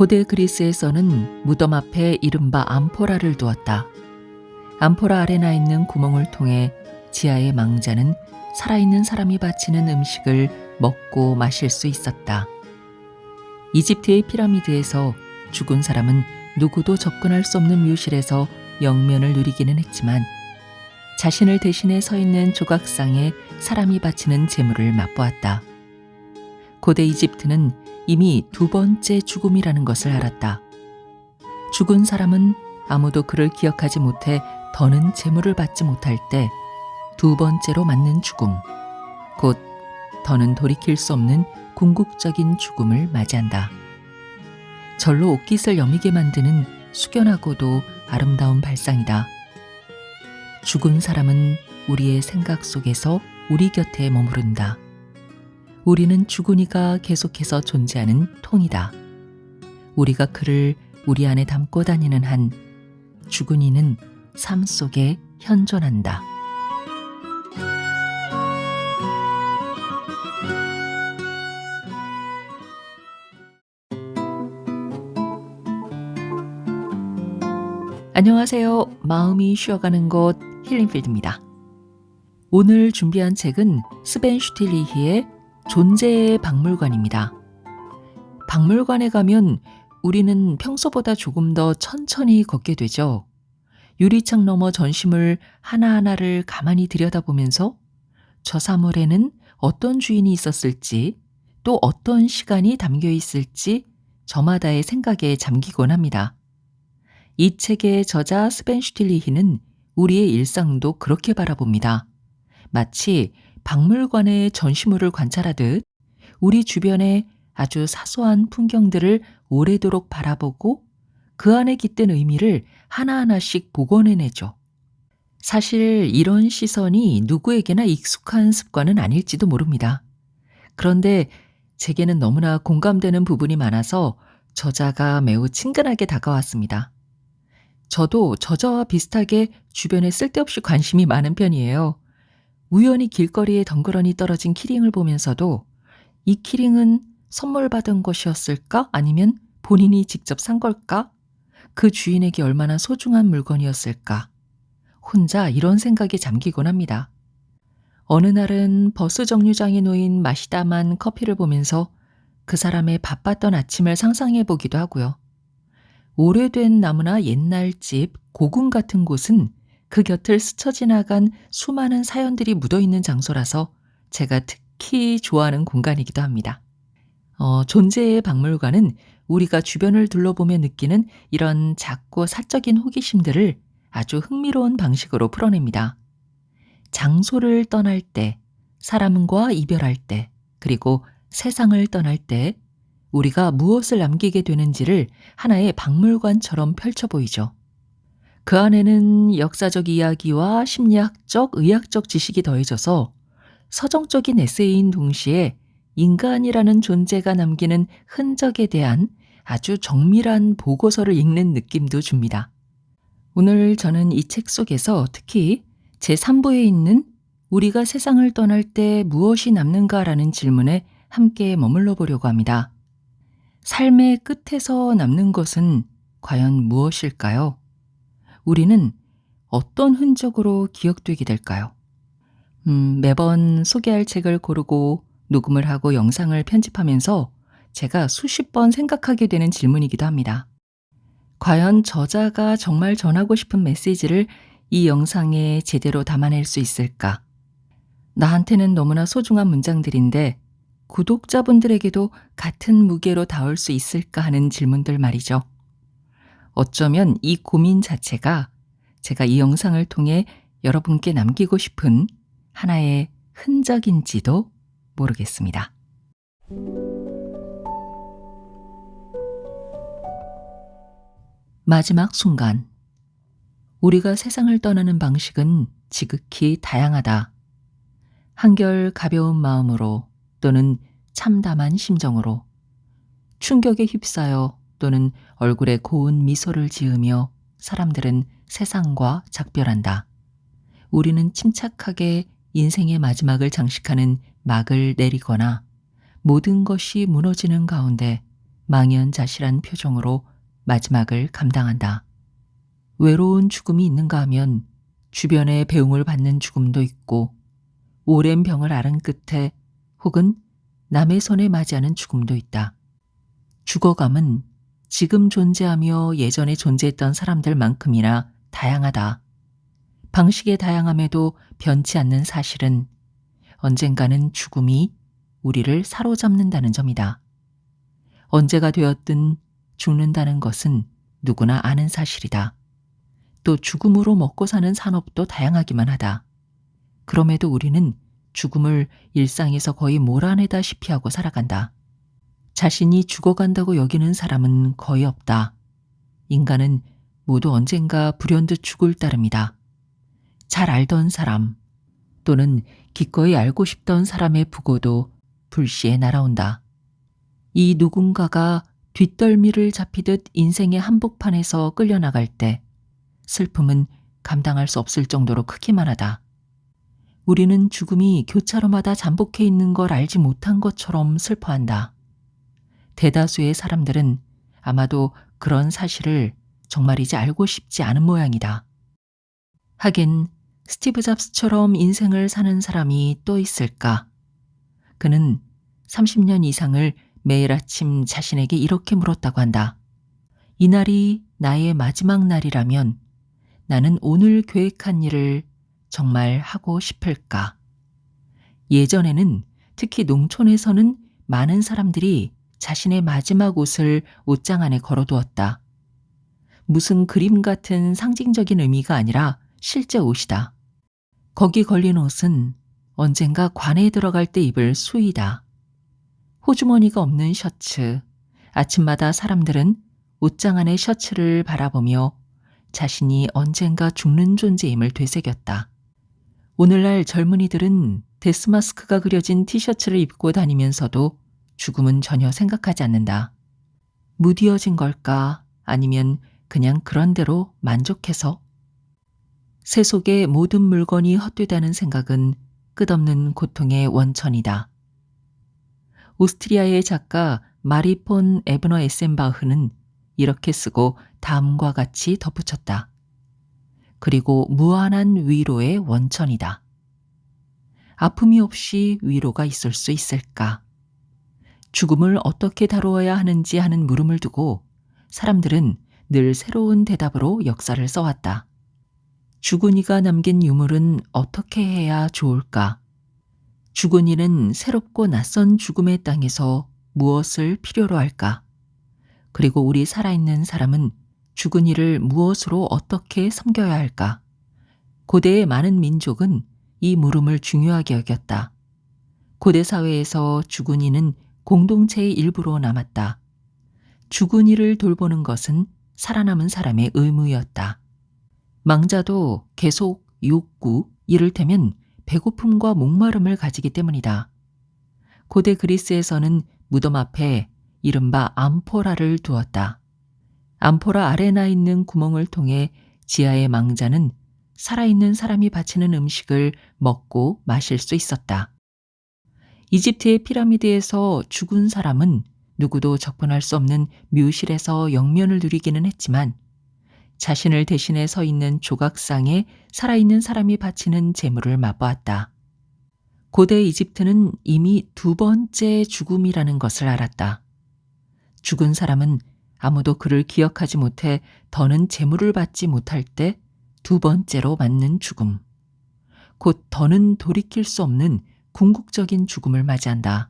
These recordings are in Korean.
고대 그리스에서는 무덤 앞에 이른바 암포라를 두었다. 암포라 아래 나 있는 구멍을 통해 지하의 망자는 살아있는 사람이 바치는 음식을 먹고 마실 수 있었다. 이집트의 피라미드에서 죽은 사람은 누구도 접근할 수 없는 묘실에서 영면을 누리기는 했지만 자신을 대신해 서 있는 조각상에 사람이 바치는 제물을 맛보았다. 고대 이집트는 이미 두 번째 죽음이라는 것을 알았다. 죽은 사람은 아무도 그를 기억하지 못해 더는 제물을 받지 못할 때 두 번째로 맞는 죽음, 곧 더는 돌이킬 수 없는 궁극적인 죽음을 맞이한다. 절로 옷깃을 여미게 만드는 숙연하고도 아름다운 발상이다. 죽은 사람은 우리의 생각 속에서 우리 곁에 머무른다. 우리는 죽은 이가 계속해서 존재하는 통이다. 우리가 그를 우리 안에 담고 다니는 한 죽은 이는 삶 속에 현존한다. 안녕하세요. 마음이 쉬어가는 곳 힐링필드입니다. 오늘 준비한 책은 스벤 슈틸리히의 존재의 박물관입니다. 박물관에 가면 우리는 평소보다 조금 더 천천히 걷게 되죠. 유리창 너머 전시물 하나하나를 가만히 들여다보면서 저 사물에는 어떤 주인이 있었을지, 또 어떤 시간이 담겨 있을지 저마다의 생각에 잠기곤 합니다. 이 책의 저자 스벤 슈틸리히는 우리의 일상도 그렇게 바라봅니다. 마치 박물관의 전시물을 관찰하듯 우리 주변의 아주 사소한 풍경들을 오래도록 바라보고 그 안에 깃든 의미를 하나하나씩 복원해내죠. 사실 이런 시선이 누구에게나 익숙한 습관은 아닐지도 모릅니다. 그런데 제게는 너무나 공감되는 부분이 많아서 저자가 매우 친근하게 다가왔습니다. 저도 저자와 비슷하게 주변에 쓸데없이 관심이 많은 편이에요. 우연히 길거리에 덩그러니 떨어진 키링을 보면서도 이 키링은 선물 받은 것이었을까? 아니면 본인이 직접 산 걸까? 그 주인에게 얼마나 소중한 물건이었을까? 혼자 이런 생각에 잠기곤 합니다. 어느 날은 버스 정류장에 놓인 마시다만 커피를 보면서 그 사람의 바빴던 아침을 상상해 보기도 하고요. 오래된 나무나 옛날 집, 고궁 같은 곳은 그 곁을 스쳐 지나간 수많은 사연들이 묻어있는 장소라서 제가 특히 좋아하는 공간이기도 합니다. 존재의 박물관은 우리가 주변을 둘러보며 느끼는 이런 작고 사적인 호기심들을 아주 흥미로운 방식으로 풀어냅니다. 장소를 떠날 때, 사람과 이별할 때, 그리고 세상을 떠날 때 우리가 무엇을 남기게 되는지를 하나의 박물관처럼 펼쳐 보이죠. 그 안에는 역사적 이야기와 심리학적, 의학적 지식이 더해져서 서정적인 에세이인 동시에 인간이라는 존재가 남기는 흔적에 대한 아주 정밀한 보고서를 읽는 느낌도 줍니다. 오늘 저는 이 책 속에서 특히 제3부에 있는 우리가 세상을 떠날 때 무엇이 남는가라는 질문에 함께 머물러 보려고 합니다. 삶의 끝에서 남는 것은 과연 무엇일까요? 우리는 어떤 흔적으로 기억되게 될까요? 매번 소개할 책을 고르고 녹음을 하고 영상을 편집하면서 제가 수십 번 생각하게 되는 질문이기도 합니다. 과연 저자가 정말 전하고 싶은 메시지를 이 영상에 제대로 담아낼 수 있을까? 나한테는 너무나 소중한 문장들인데 구독자분들에게도 같은 무게로 닿을 수 있을까 하는 질문들 말이죠. 어쩌면 이 고민 자체가 제가 이 영상을 통해 여러분께 남기고 싶은 하나의 흔적인지도 모르겠습니다. 마지막 순간. 우리가 세상을 떠나는 방식은 지극히 다양하다. 한결 가벼운 마음으로 또는 참담한 심정으로, 충격에 휩싸여 또는 얼굴에 고운 미소를 지으며 사람들은 세상과 작별한다. 우리는 침착하게 인생의 마지막을 장식하는 막을 내리거나 모든 것이 무너지는 가운데 망연자실한 표정으로 마지막을 감당한다. 외로운 죽음이 있는가 하면 주변에 배웅을 받는 죽음도 있고 오랜 병을 앓은 끝에 혹은 남의 손에 맞이하는 죽음도 있다. 죽어감은 지금 존재하며 예전에 존재했던 사람들만큼이나 다양하다. 방식의 다양함에도 변치 않는 사실은 언젠가는 죽음이 우리를 사로잡는다는 점이다. 언제가 되었든 죽는다는 것은 누구나 아는 사실이다. 또 죽음으로 먹고 사는 산업도 다양하기만 하다. 그럼에도 우리는 죽음을 일상에서 거의 몰아내다시피 하고 살아간다. 자신이 죽어간다고 여기는 사람은 거의 없다. 인간은 모두 언젠가 불현듯 죽을 따름이다. 잘 알던 사람 또는 기꺼이 알고 싶던 사람의 부고도 불시에 날아온다. 이 누군가가 뒷덜미를 잡히듯 인생의 한복판에서 끌려나갈 때 슬픔은 감당할 수 없을 정도로 크기만 하다. 우리는 죽음이 교차로마다 잠복해 있는 걸 알지 못한 것처럼 슬퍼한다. 대다수의 사람들은 아마도 그런 사실을 정말 이제 알고 싶지 않은 모양이다. 하긴 스티브 잡스처럼 인생을 사는 사람이 또 있을까? 그는 30년 이상을 매일 아침 자신에게 이렇게 물었다고 한다. 이날이 나의 마지막 날이라면 나는 오늘 계획한 일을 정말 하고 싶을까? 예전에는 특히 농촌에서는 많은 사람들이 자신의 마지막 옷을 옷장 안에 걸어두었다. 무슨 그림 같은 상징적인 의미가 아니라 실제 옷이다. 거기 걸린 옷은 언젠가 관에 들어갈 때 입을 수의다. 호주머니가 없는 셔츠. 아침마다 사람들은 옷장 안의 셔츠를 바라보며 자신이 언젠가 죽는 존재임을 되새겼다. 오늘날 젊은이들은 데스마스크가 그려진 티셔츠를 입고 다니면서도 죽음은 전혀 생각하지 않는다. 무디어진 걸까? 아니면 그냥 그런 대로 만족해서? 세속의 모든 물건이 헛되다는 생각은 끝없는 고통의 원천이다. 오스트리아의 작가 마리 폰 에브너 에센바흐는 이렇게 쓰고 다음과 같이 덧붙였다. 그리고 무한한 위로의 원천이다. 아픔이 없이 위로가 있을 수 있을까? 죽음을 어떻게 다루어야 하는지 하는 물음을 두고 사람들은 늘 새로운 대답으로 역사를 써왔다. 죽은 이가 남긴 유물은 어떻게 해야 좋을까? 죽은 이는 새롭고 낯선 죽음의 땅에서 무엇을 필요로 할까? 그리고 우리 살아있는 사람은 죽은 이를 무엇으로 어떻게 섬겨야 할까? 고대의 많은 민족은 이 물음을 중요하게 여겼다. 고대 사회에서 죽은 이는 공동체의 일부로 남았다. 죽은 이를 돌보는 것은 살아남은 사람의 의무였다. 망자도 계속 욕구, 이를테면 배고픔과 목마름을 가지기 때문이다. 고대 그리스에서는 무덤 앞에 이른바 암포라를 두었다. 암포라 아래 나 있는 구멍을 통해 지하의 망자는 살아있는 사람이 바치는 음식을 먹고 마실 수 있었다. 이집트의 피라미드에서 죽은 사람은 누구도 접근할 수 없는 묘실에서 영면을 누리기는 했지만 자신을 대신해 서 있는 조각상에 살아있는 사람이 바치는 제물을 맛보았다. 고대 이집트는 이미 두 번째 죽음이라는 것을 알았다. 죽은 사람은 아무도 그를 기억하지 못해 더는 제물을 받지 못할 때 두 번째로 맞는 죽음. 곧 더는 돌이킬 수 없는 궁극적인 죽음을 맞이한다.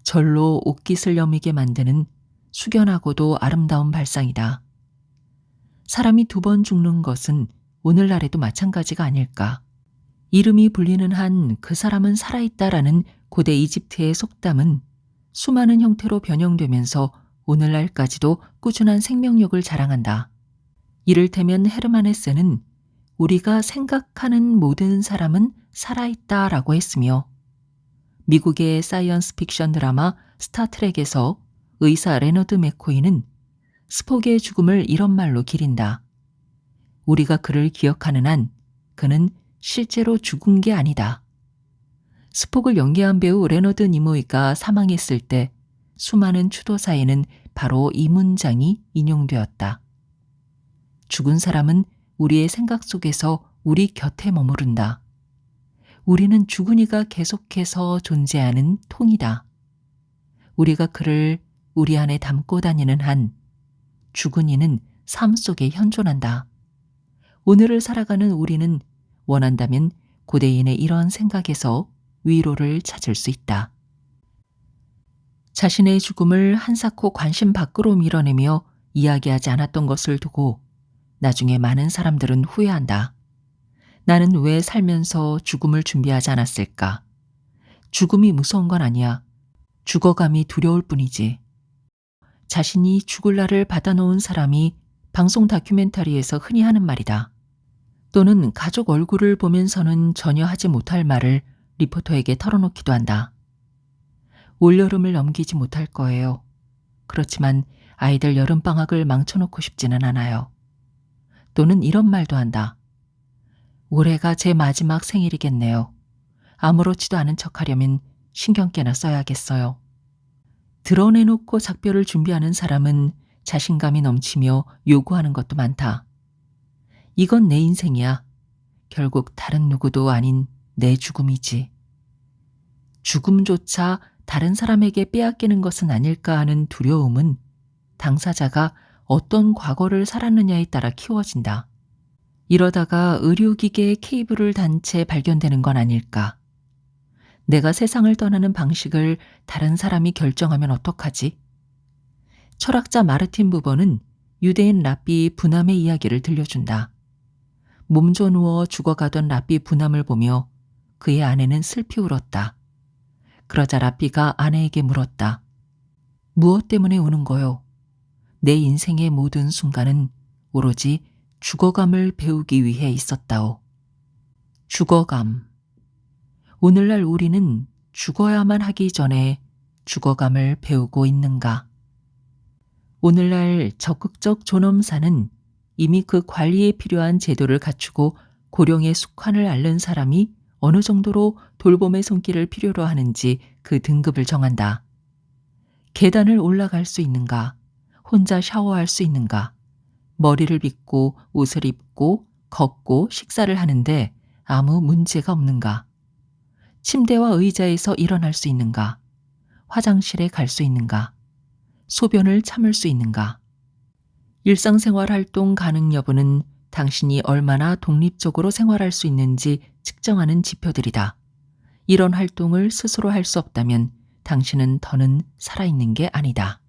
절로 옷깃을 여미게 만드는 숙연하고도 아름다운 발상이다. 사람이 두 번 죽는 것은 오늘날에도 마찬가지가 아닐까. 이름이 불리는 한 그 사람은 살아있다라는 고대 이집트의 속담은 수많은 형태로 변형되면서 오늘날까지도 꾸준한 생명력을 자랑한다. 이를테면 헤르만 헤세는 우리가 생각하는 모든 사람은 살아있다라고 했으며 미국의 사이언스 픽션 드라마 스타트rek에서 의사 레너드 맥코이는 스폭의 죽음을 이런 말로 기린다. 우리가 그를 기억하는 한 그는 실제로 죽은 게 아니다. 스폭을 연기한 배우 레너드 니모이가 사망했을 때 수많은 추도사에는 바로 이 문장이 인용되었다. 죽은 사람은 우리의 생각 속에서 우리 곁에 머무른다. 우리는 죽은 이가 계속해서 존재하는 통이다. 우리가 그를 우리 안에 담고 다니는 한 죽은 이는 삶 속에 현존한다. 오늘을 살아가는 우리는 원한다면 고대인의 이런 생각에서 위로를 찾을 수 있다. 자신의 죽음을 한사코 관심 밖으로 밀어내며 이야기하지 않았던 것을 두고 나중에 많은 사람들은 후회한다. 나는 왜 살면서 죽음을 준비하지 않았을까? 죽음이 무서운 건 아니야. 죽어감이 두려울 뿐이지. 자신이 죽을 날을 받아놓은 사람이 방송 다큐멘터리에서 흔히 하는 말이다. 또는 가족 얼굴을 보면서는 전혀 하지 못할 말을 리포터에게 털어놓기도 한다. 올여름을 넘기지 못할 거예요. 그렇지만 아이들 여름방학을 망쳐놓고 싶지는 않아요. 또는 이런 말도 한다. 올해가 제 마지막 생일이겠네요. 아무렇지도 않은 척하려면 신경깨나 써야겠어요. 드러내놓고 작별을 준비하는 사람은 자신감이 넘치며 요구하는 것도 많다. 이건 내 인생이야. 결국 다른 누구도 아닌 내 죽음이지. 죽음조차 다른 사람에게 빼앗기는 것은 아닐까 하는 두려움은 당사자가 어떤 과거를 살았느냐에 따라 키워진다. 이러다가 의료기계에 케이블을 단 채 발견되는 건 아닐까. 내가 세상을 떠나는 방식을 다른 사람이 결정하면 어떡하지? 철학자 마르틴 부버는 유대인 랍비 부남의 이야기를 들려준다. 몸져 누워 죽어가던 랍비 부남을 보며 그의 아내는 슬피 울었다. 그러자 랍비가 아내에게 물었다. 무엇 때문에 우는 거요? 내 인생의 모든 순간은 오로지 죽어감을 배우기 위해 있었다오. 죽어감. 오늘날 우리는 죽어야만 하기 전에 죽어감을 배우고 있는가? 오늘날 적극적 존엄사는 이미 그 관리에 필요한 제도를 갖추고 고령의 숙환을 앓는 사람이 어느 정도로 돌봄의 손길을 필요로 하는지 그 등급을 정한다. 계단을 올라갈 수 있는가? 혼자 샤워할 수 있는가? 머리를 빗고 옷을 입고 걷고 식사를 하는데 아무 문제가 없는가? 침대와 의자에서 일어날 수 있는가? 화장실에 갈 수 있는가? 소변을 참을 수 있는가? 일상생활 활동 가능 여부는 당신이 얼마나 독립적으로 생활할 수 있는지 측정하는 지표들이다. 이런 활동을 스스로 할 수 없다면 당신은 더는 살아있는 게 아니다.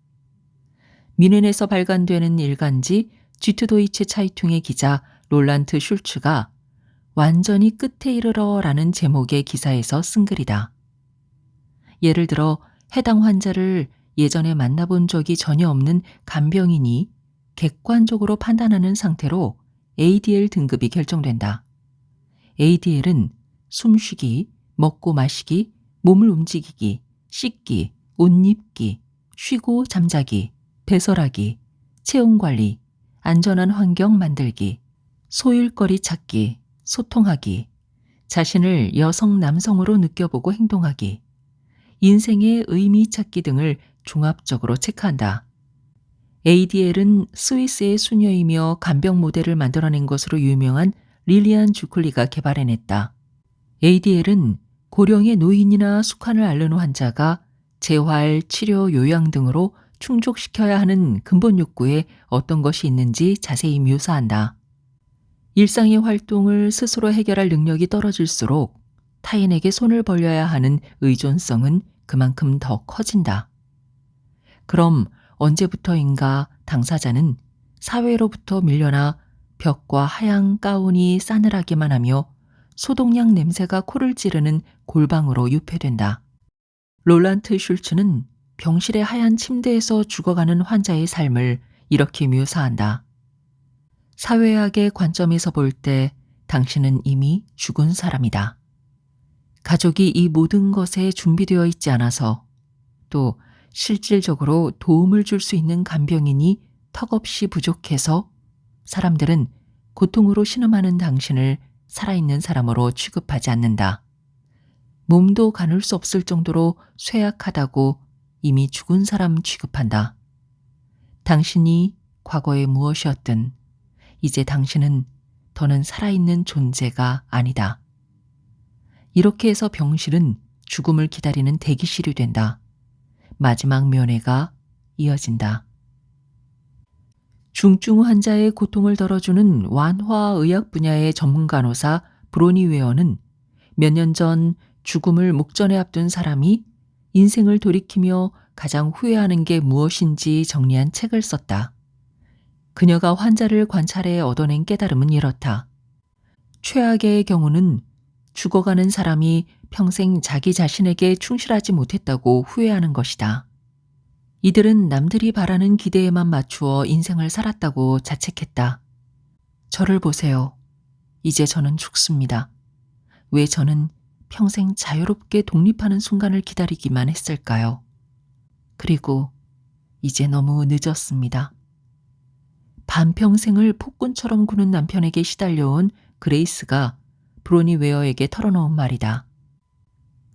뮌헨에서 발간되는 일간지 쥐트도이체 차이퉁의 기자 롤란트 슐츠가 완전히 끝에 이르러라는 제목의 기사에서 쓴 글이다. 예를 들어 해당 환자를 예전에 만나본 적이 전혀 없는 간병인이 객관적으로 판단하는 상태로 ADL 등급이 결정된다. ADL은 숨쉬기, 먹고 마시기, 몸을 움직이기, 씻기, 옷 입기, 쉬고 잠자기, 배설하기, 체온관리, 안전한 환경 만들기, 소일거리 찾기, 소통하기, 자신을 여성, 남성으로 느껴보고 행동하기, 인생의 의미 찾기 등을 종합적으로 체크한다. ADL은 스위스의 수녀이며 간병 모델을 만들어낸 것으로 유명한 릴리안 주클리가 개발해냈다. ADL은 고령의 노인이나 숙환을 앓는 환자가 재활, 치료, 요양 등으로 충족시켜야 하는 근본 욕구에 어떤 것이 있는지 자세히 묘사한다. 일상의 활동을 스스로 해결할 능력이 떨어질수록 타인에게 손을 벌려야 하는 의존성은 그만큼 더 커진다. 그럼 언제부터인가 당사자는 사회로부터 밀려나 벽과 하얀 가운이 싸늘하기만 하며 소독약 냄새가 코를 찌르는 골방으로 유폐된다. 롤란트 슐츠는 병실의 하얀 침대에서 죽어가는 환자의 삶을 이렇게 묘사한다. 사회학의 관점에서 볼 때 당신은 이미 죽은 사람이다. 가족이 이 모든 것에 준비되어 있지 않아서 또 실질적으로 도움을 줄 수 있는 간병인이 턱없이 부족해서 사람들은 고통으로 신음하는 당신을 살아있는 사람으로 취급하지 않는다. 몸도 가눌 수 없을 정도로 쇠약하다고 이미 죽은 사람 취급한다. 당신이 과거에 무엇이었든 이제 당신은 더는 살아있는 존재가 아니다. 이렇게 해서 병실은 죽음을 기다리는 대기실이 된다. 마지막 면회가 이어진다. 중증 환자의 고통을 덜어주는 완화의학 분야의 전문 간호사 브로니 웨어는 몇 년 전 죽음을 목전에 앞둔 사람이 인생을 돌이키며 가장 후회하는 게 무엇인지 정리한 책을 썼다. 그녀가 환자를 관찰해 얻어낸 깨달음은 이렇다. 최악의 경우는 죽어가는 사람이 평생 자기 자신에게 충실하지 못했다고 후회하는 것이다. 이들은 남들이 바라는 기대에만 맞추어 인생을 살았다고 자책했다. 저를 보세요. 이제 저는 죽습니다. 왜 저는 평생 자유롭게 독립하는 순간을 기다리기만 했을까요? 그리고 이제 너무 늦었습니다. 반평생을 폭군처럼 구는 남편에게 시달려온 그레이스가 브로니 웨어에게 털어놓은 말이다.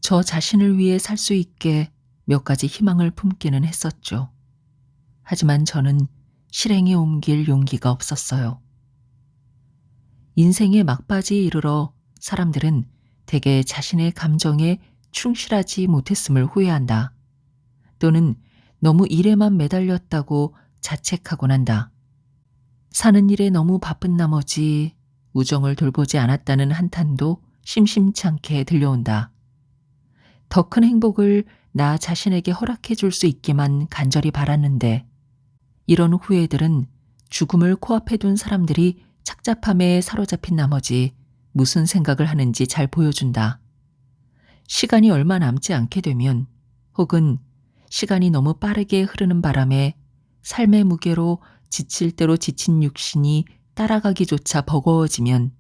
저 자신을 위해 살 수 있게 몇 가지 희망을 품기는 했었죠. 하지만 저는 실행에 옮길 용기가 없었어요. 인생의 막바지에 이르러 사람들은 대개 자신의 감정에 충실하지 못했음을 후회한다. 또는 너무 일에만 매달렸다고 자책하곤 한다. 사는 일에 너무 바쁜 나머지 우정을 돌보지 않았다는 한탄도 심심찮게 들려온다. 더 큰 행복을 나 자신에게 허락해 줄 수 있기만 간절히 바랐는데 이런 후회들은 죽음을 코앞에 둔 사람들이 착잡함에 사로잡힌 나머지 무슨 생각을 하는지 잘 보여준다. 시간이 얼마 남지 않게 되면 혹은 시간이 너무 빠르게 흐르는 바람에 삶의 무게로 지칠 대로 지친 육신이 따라가기조차 버거워지면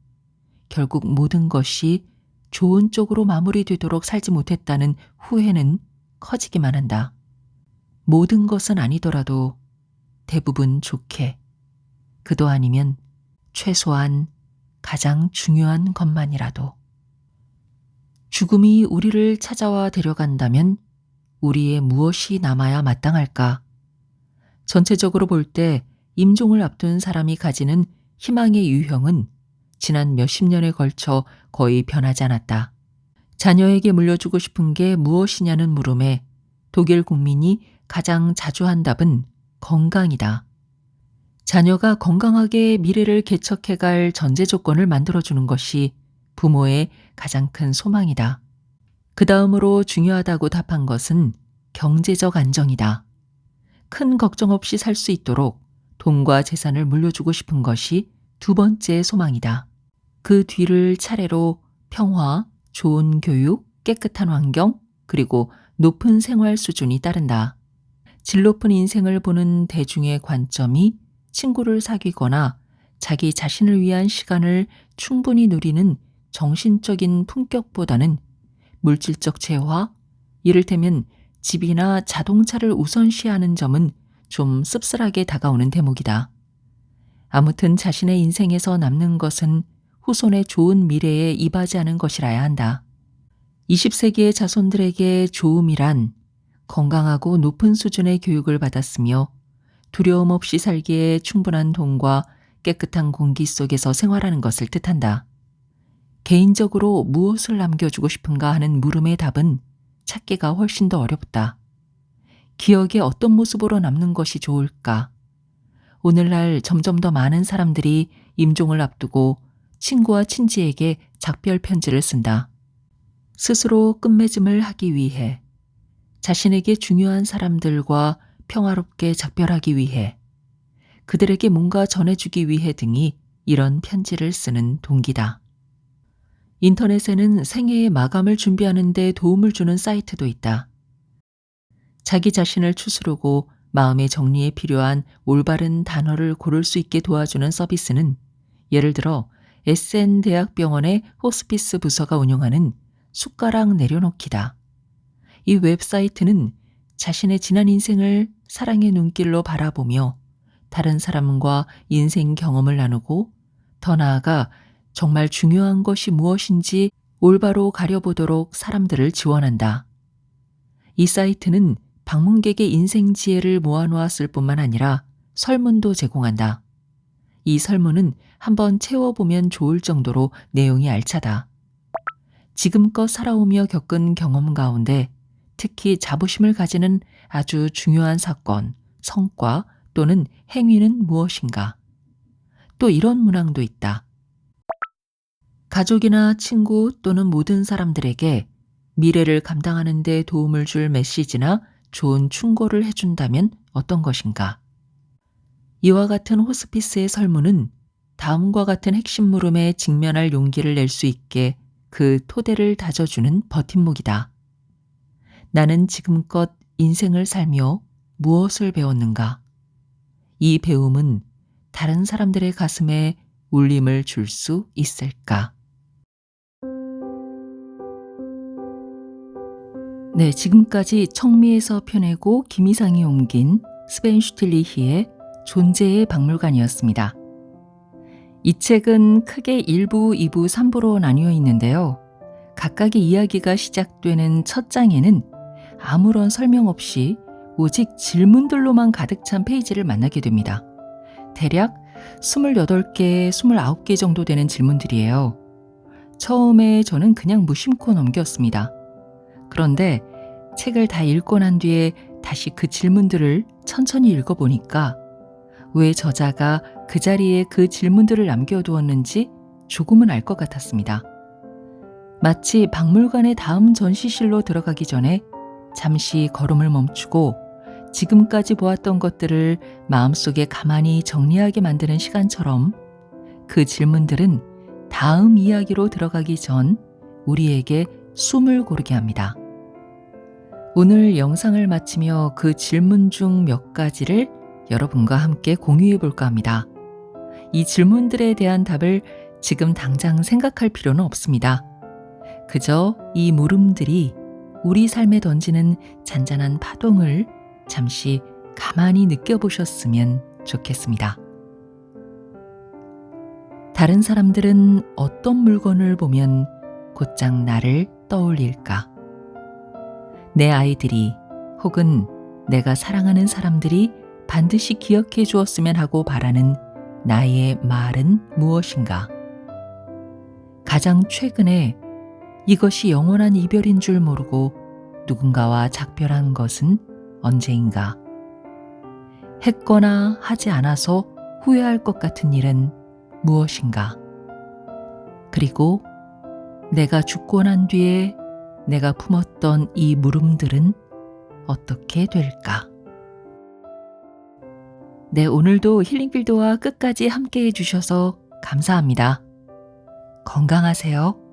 결국 모든 것이 좋은 쪽으로 마무리되도록 살지 못했다는 후회는 커지기만 한다. 모든 것은 아니더라도 대부분 좋게, 그도 아니면 최소한 가장 중요한 것만이라도. 죽음이 우리를 찾아와 데려간다면 우리의 무엇이 남아야 마땅할까? 전체적으로 볼 때 임종을 앞둔 사람이 가지는 희망의 유형은 지난 몇십 년에 걸쳐 거의 변하지 않았다. 자녀에게 물려주고 싶은 게 무엇이냐는 물음에 독일 국민이 가장 자주 한 답은 건강이다. 자녀가 건강하게 미래를 개척해갈 전제 조건을 만들어주는 것이 부모의 가장 큰 소망이다. 그 다음으로 중요하다고 답한 것은 경제적 안정이다. 큰 걱정 없이 살 수 있도록 돈과 재산을 물려주고 싶은 것이 두 번째 소망이다. 그 뒤를 차례로 평화, 좋은 교육, 깨끗한 환경, 그리고 높은 생활 수준이 따른다. 질 높은 인생을 보는 대중의 관점이 친구를 사귀거나 자기 자신을 위한 시간을 충분히 누리는 정신적인 품격보다는 물질적 재화, 이를테면 집이나 자동차를 우선시하는 점은 좀 씁쓸하게 다가오는 대목이다. 아무튼 자신의 인생에서 남는 것은 후손의 좋은 미래에 이바지하는 것이라야 한다. 20세기의 자손들에게 좋음이란 건강하고 높은 수준의 교육을 받았으며 두려움 없이 살기에 충분한 돈과 깨끗한 공기 속에서 생활하는 것을 뜻한다. 개인적으로 무엇을 남겨주고 싶은가 하는 물음의 답은 찾기가 훨씬 더 어렵다. 기억에 어떤 모습으로 남는 것이 좋을까? 오늘날 점점 더 많은 사람들이 임종을 앞두고 친구와 친지에게 작별 편지를 쓴다. 스스로 끝맺음을 하기 위해, 자신에게 중요한 사람들과 평화롭게 작별하기 위해, 그들에게 뭔가 전해주기 위해 등이 이런 편지를 쓰는 동기다. 인터넷에는 생애의 마감을 준비하는 데 도움을 주는 사이트도 있다. 자기 자신을 추스르고 마음의 정리에 필요한 올바른 단어를 고를 수 있게 도와주는 서비스는 예를 들어 SN대학병원의 호스피스 부서가 운영하는 숟가락 내려놓기다. 이 웹사이트는 자신의 지난 인생을 사랑의 눈길로 바라보며 다른 사람과 인생 경험을 나누고 더 나아가 정말 중요한 것이 무엇인지 올바로 가려보도록 사람들을 지원한다. 이 사이트는 방문객의 인생 지혜를 모아놓았을 뿐만 아니라 설문도 제공한다. 이 설문은 한번 채워보면 좋을 정도로 내용이 알차다. 지금껏 살아오며 겪은 경험 가운데 특히 자부심을 가지는 아주 중요한 사건, 성과 또는 행위는 무엇인가? 또 이런 문항도 있다. 가족이나 친구 또는 모든 사람들에게 미래를 감당하는 데 도움을 줄 메시지나 좋은 충고를 해준다면 어떤 것인가? 이와 같은 호스피스의 설문은 다음과 같은 핵심 물음에 직면할 용기를 낼 수 있게 그 토대를 다져주는 버팀목이다. 나는 지금껏 인생을 살며 무엇을 배웠는가? 이 배움은 다른 사람들의 가슴에 울림을 줄 수 있을까? 네, 지금까지 청미에서 펴내고 김이상이 옮긴 스벤 슈틸리히의 존재의 박물관이었습니다. 이 책은 크게 1부, 2부, 3부로 나뉘어 있는데요. 각각의 이야기가 시작되는 첫 장에는 아무런 설명 없이 오직 질문들로만 가득 찬 페이지를 만나게 됩니다. 대략 28개, 29개 정도 되는 질문들이에요. 처음에 저는 그냥 무심코 넘겼습니다. 그런데 책을 다 읽고 난 뒤에 다시 그 질문들을 천천히 읽어보니까 왜 저자가 그 자리에 그 질문들을 남겨두었는지 조금은 알 것 같았습니다. 마치 박물관의 다음 전시실로 들어가기 전에 잠시 걸음을 멈추고 지금까지 보았던 것들을 마음속에 가만히 정리하게 만드는 시간처럼 그 질문들은 다음 이야기로 들어가기 전 우리에게 숨을 고르게 합니다. 오늘 영상을 마치며 그 질문 중 몇 가지를 여러분과 함께 공유해 볼까 합니다. 이 질문들에 대한 답을 지금 당장 생각할 필요는 없습니다. 그저 이 물음들이 우리 삶에 던지는 잔잔한 파동을 잠시 가만히 느껴보셨으면 좋겠습니다. 다른 사람들은 어떤 물건을 보면 곧장 나를 떠올릴까? 내 아이들이 혹은 내가 사랑하는 사람들이 반드시 기억해 주었으면 하고 바라는 나의 말은 무엇인가? 가장 최근에 이것이 영원한 이별인 줄 모르고 누군가와 작별한 것은 언제인가? 했거나 하지 않아서 후회할 것 같은 일은 무엇인가? 그리고 내가 죽고 난 뒤에 내가 품었던 이 물음들은 어떻게 될까? 네, 오늘도 힐링필드와 끝까지 함께 해주셔서 감사합니다. 건강하세요.